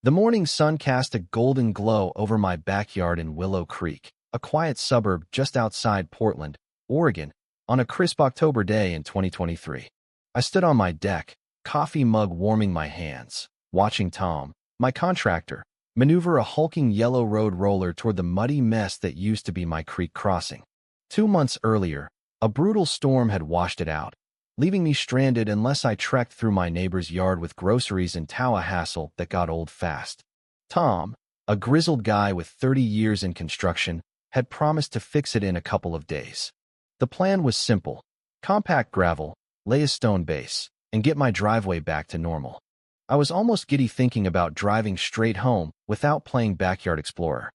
The morning sun cast a golden glow over my backyard in Willow Creek, a quiet suburb just outside Portland, Oregon, on a crisp October day in 2023. I stood on my deck, coffee mug warming my hands, watching Tom, my contractor, maneuver a hulking yellow road roller toward the muddy mess that used to be my creek crossing. 2 months earlier, a brutal storm had washed it out, leaving me stranded unless I trekked through my neighbor's yard with groceries and tower hassle that got old fast. Tom, a grizzled guy with 30 years in construction, had promised to fix it in a couple of days. The plan was simple: compact gravel, lay a stone base, and get my driveway back to normal. I was almost giddy thinking about driving straight home without playing Backyard Explorer.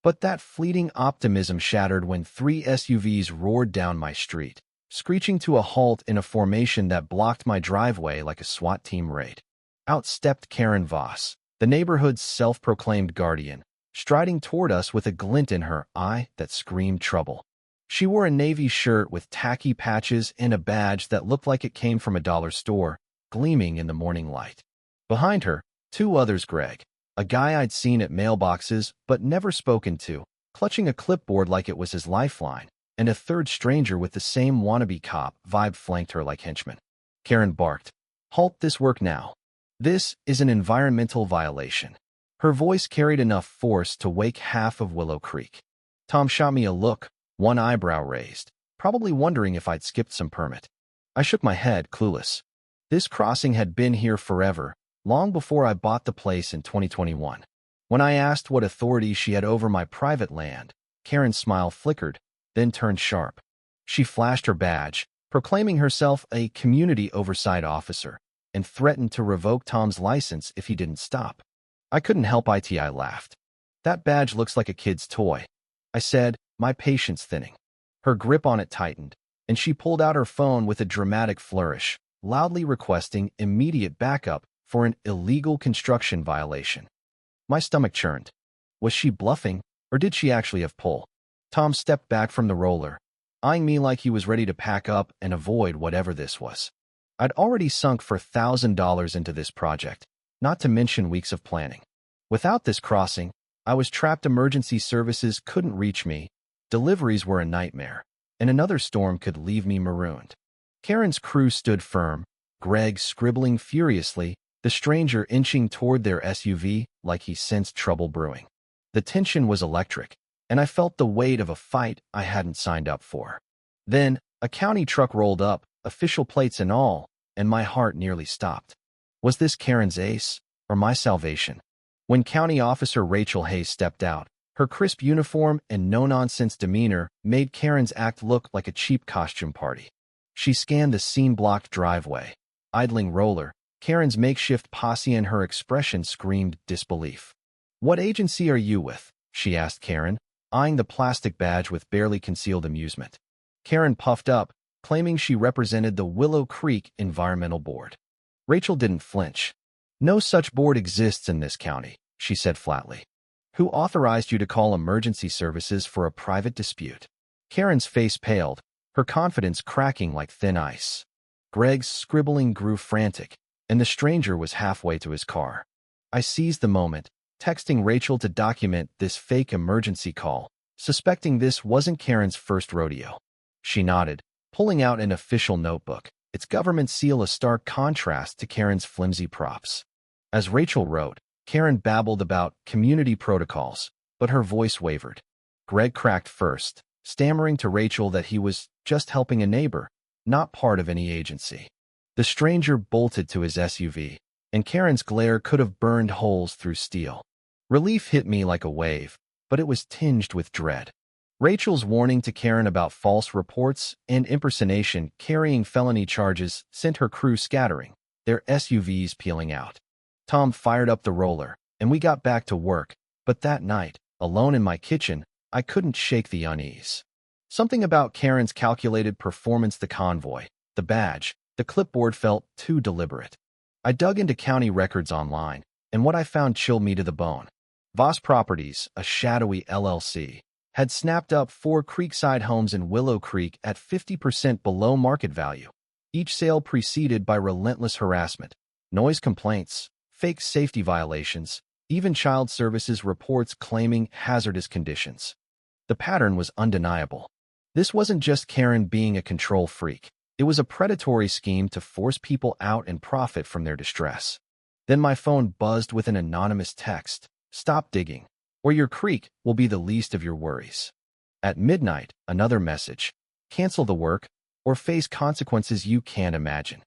But that fleeting optimism shattered when 3 SUVs roared down my street, screeching to a halt in a formation that blocked my driveway like a SWAT team raid. Out stepped Karen Voss, the neighborhood's self-proclaimed guardian, striding toward us with a glint in her eye that screamed trouble. She wore a navy shirt with tacky patches and a badge that looked like it came from a dollar store, gleaming in the morning light. Behind her, two others: Greg, a guy I'd seen at mailboxes but never spoken to, clutching a clipboard like it was his lifeline, and a third stranger with the same wannabe cop vibe flanked her like henchmen. Karen barked, "Halt this work now. This is an environmental violation." Her voice carried enough force to wake half of Willow Creek. Tom shot me a look, one eyebrow raised, probably wondering if I'd skipped some permit. I shook my head, clueless. This crossing had been here forever, long before I bought the place in 2021. When I asked what authority she had over my private land, Karen's smile flickered, then turned sharp. She flashed her badge, proclaiming herself a community oversight officer, and threatened to revoke Tom's license if he didn't stop. I couldn't help it. I laughed. "That badge looks like a kid's toy," I said, my patience thinning. Her grip on it tightened, and she pulled out her phone with a dramatic flourish, loudly requesting immediate backup for an illegal construction violation. My stomach churned. Was she bluffing, or did she actually have pull? Tom stepped back from the roller, eyeing me like he was ready to pack up and avoid whatever this was. I'd already sunk $4,000 into this project, not to mention weeks of planning. Without this crossing, I was trapped. Emergency services couldn't reach me, deliveries were a nightmare, and another storm could leave me marooned. Karen's crew stood firm, Greg scribbling furiously, the stranger inching toward their SUV like he sensed trouble brewing. The tension was electric, and I felt the weight of a fight I hadn't signed up for. Then, a county truck rolled up, official plates and all, and my heart nearly stopped. Was this Karen's ace, or my salvation? When County Officer Rachel Hayes stepped out, her crisp uniform and no-nonsense demeanor made Karen's act look like a cheap costume party. She scanned the scene-blocked driveway, idling roller, Karen's makeshift posse, and her expression screamed disbelief. "What agency are you with?" she asked Karen, eyeing the plastic badge with barely concealed amusement. Karen puffed up, claiming she represented the Willow Creek Environmental Board. Rachel didn't flinch. "No such board exists in this county," she said flatly. "Who authorized you to call emergency services for a private dispute?" Karen's face paled, her confidence cracking like thin ice. Greg's scribbling grew frantic, and the stranger was halfway to his car. I seized the moment, texting Rachel to document this fake emergency call, suspecting this wasn't Karen's first rodeo. She nodded, pulling out an official notebook, its government seal a stark contrast to Karen's flimsy props. As Rachel wrote, Karen babbled about community protocols, but her voice wavered. Greg cracked first, stammering to Rachel that he was just helping a neighbor, not part of any agency. The stranger bolted to his SUV, and Karen's glare could have burned holes through steel. Relief hit me like a wave, but it was tinged with dread. Rachel's warning to Karen about false reports and impersonation carrying felony charges sent her crew scattering, their SUVs peeling out. Tom fired up the roller, and we got back to work, but that night, alone in my kitchen, I couldn't shake the unease. Something about Karen's calculated performance, the convoy, the badge, the clipboard felt too deliberate. I dug into county records online, and what I found chilled me to the bone. Voss Properties, a shadowy LLC, had snapped up 4 creekside homes in Willow Creek at 50% below market value, each sale preceded by relentless harassment, noise complaints, fake safety violations, even child services reports claiming hazardous conditions. The pattern was undeniable. This wasn't just Karen being a control freak. It was a predatory scheme to force people out and profit from their distress. Then my phone buzzed with an anonymous text. "Stop digging, or your creek will be the least of your worries." At midnight, another message. "Cancel the work, or face consequences you can't imagine."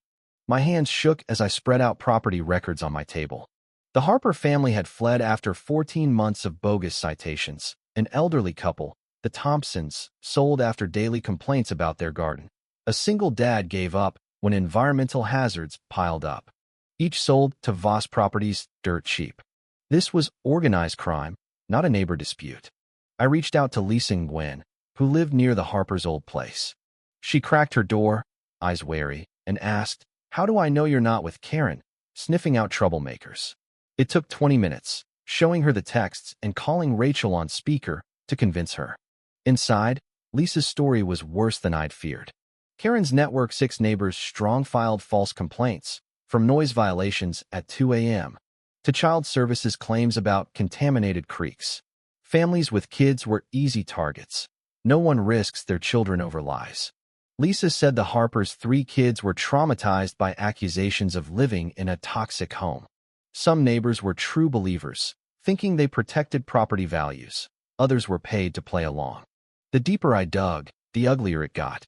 My hands shook as I spread out property records on my table. The Harper family had fled after 14 months of bogus citations. An elderly couple, the Thompsons, sold after daily complaints about their garden. A single dad gave up when environmental hazards piled up. Each sold to Voss Properties dirt cheap. This was organized crime, not a neighbor dispute. I reached out to Lisa Nguyen, who lived near the Harper's old place. She cracked her door, eyes wary, and asked, "How do I know you're not with Karen, sniffing out troublemakers?" It took 20 minutes, showing her the texts and calling Rachel on speaker to convince her. Inside, Lisa's story was worse than I'd feared. Karen's network 6 neighbors filed false complaints, from noise violations at 2 a.m. to child services claims about contaminated creeks. Families with kids were easy targets. No one risks their children over lies. Lisa said the Harpers' 3 kids were traumatized by accusations of living in a toxic home. Some neighbors were true believers, thinking they protected property values. Others were paid to play along. The deeper I dug, the uglier it got.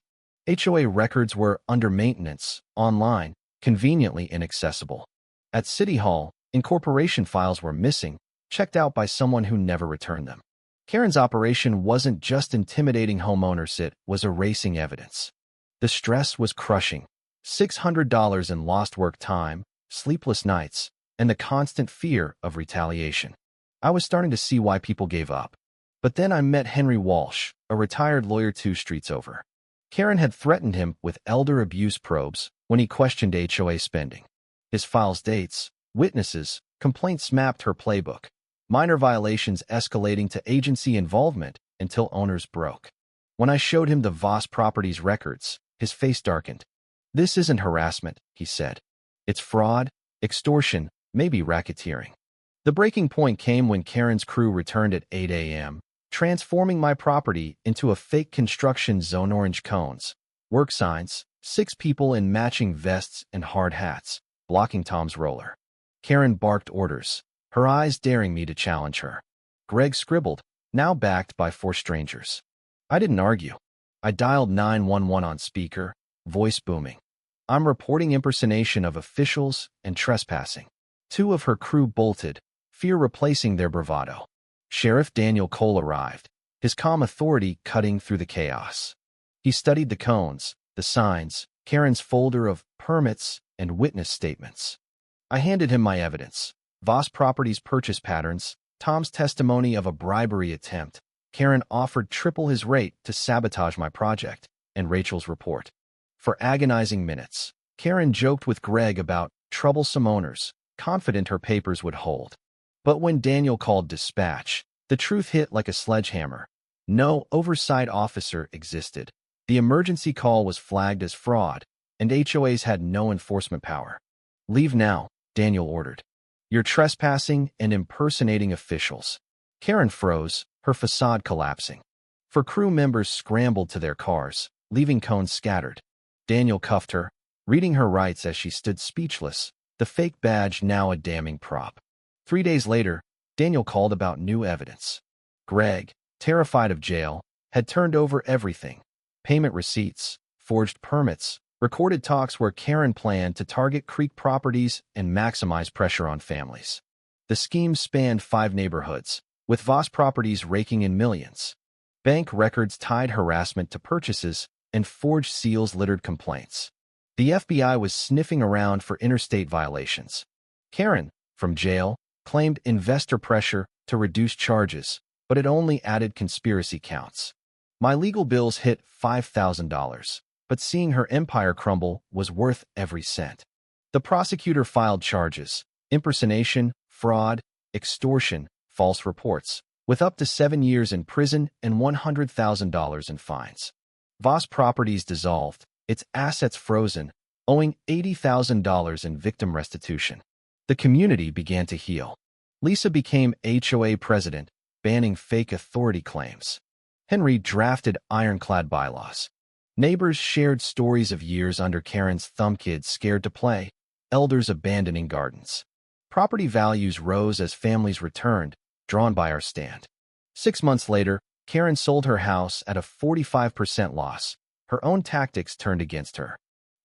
HOA records were under maintenance, online, conveniently inaccessible. At City Hall, incorporation files were missing, checked out by someone who never returned them. Karen's operation wasn't just intimidating homeowners, it was erasing evidence. The stress was crushing. $600 in lost work time, sleepless nights, and the constant fear of retaliation. I was starting to see why people gave up. But then I met Henry Walsh, a retired lawyer 2 streets over. Karen had threatened him with elder abuse probes when he questioned HOA spending. His files dates, witnesses, complaints mapped her playbook. Minor violations escalating to agency involvement until owners broke. When I showed him the Voss Properties records, his face darkened. "This isn't harassment," he said. "It's fraud, extortion, maybe racketeering." The breaking point came when Karen's crew returned at 8 a.m., transforming my property into a fake construction zone. Orange cones, work signs, 6 people in matching vests and hard hats, blocking Tom's roller. Karen barked orders, her eyes daring me to challenge her. Greg scribbled, now backed by 4 strangers. I didn't argue. I dialed 911 on speaker, voice booming. "I'm reporting impersonation of officials and trespassing." 2 of her crew bolted, fear replacing their bravado. Sheriff Daniel Cole arrived, his calm authority cutting through the chaos. He studied the cones, the signs, Karen's folder of permits and witness statements. I handed him my evidence. Voss Properties purchase patterns, Tom's testimony of a bribery attempt. Karen offered triple his rate to sabotage my project, and Rachel's report. For agonizing minutes, Karen joked with Greg about troublesome owners, confident her papers would hold. But when Daniel called dispatch, the truth hit like a sledgehammer. No oversight officer existed. The emergency call was flagged as fraud, and HOAs had no enforcement power. "Leave now," Daniel ordered. "You're trespassing and impersonating officials." Karen froze, her facade collapsing. 4 crew members scrambled to their cars, leaving cones scattered. Daniel cuffed her, reading her rights as she stood speechless, the fake badge now a damning prop. 3 days later, Daniel called about new evidence. Greg, terrified of jail, had turned over everything. Payment receipts, forged permits, recorded talks where Karen planned to target creek properties and maximize pressure on families. The scheme spanned 5 neighborhoods, with Voss Properties raking in millions. Bank records tied harassment to purchases, and forged seals littered complaints. The FBI was sniffing around for interstate violations. Karen, from jail, claimed investor pressure to reduce charges, but it only added conspiracy counts. My legal bills hit $5,000, but seeing her empire crumble was worth every cent. The prosecutor filed charges: impersonation, fraud, extortion, false reports, with up to 7 years in prison and $100,000 in fines. Voss Properties dissolved, its assets frozen, owing $80,000 in victim restitution. The community began to heal. Lisa became HOA president, banning fake authority claims. Henry drafted ironclad bylaws. Neighbors shared stories of years under Karen's thumb, kids scared to play, elders abandoning gardens. Property values rose as families returned, drawn by our stand. 6 months later, Karen sold her house at a 45% loss. Her own tactics turned against her.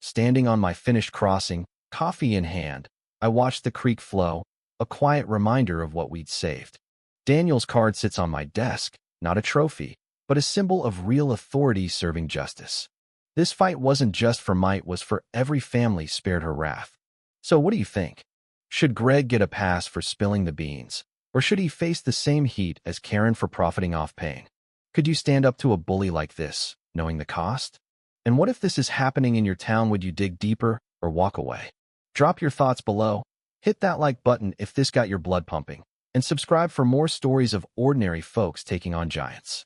Standing on my finished crossing, coffee in hand, I watched the creek flow, a quiet reminder of what we'd saved. Daniel's card sits on my desk, not a trophy, but a symbol of real authority serving justice. This fight wasn't just for might, was for every family spared her wrath. So what do you think? Should Greg get a pass for spilling the beans, or should he face the same heat as Karen for profiting off pain? Could you stand up to a bully like this, knowing the cost? And what if this is happening in your town? Would you dig deeper or walk away? Drop your thoughts below, hit that like button if this got your blood pumping, and subscribe for more stories of ordinary folks taking on giants.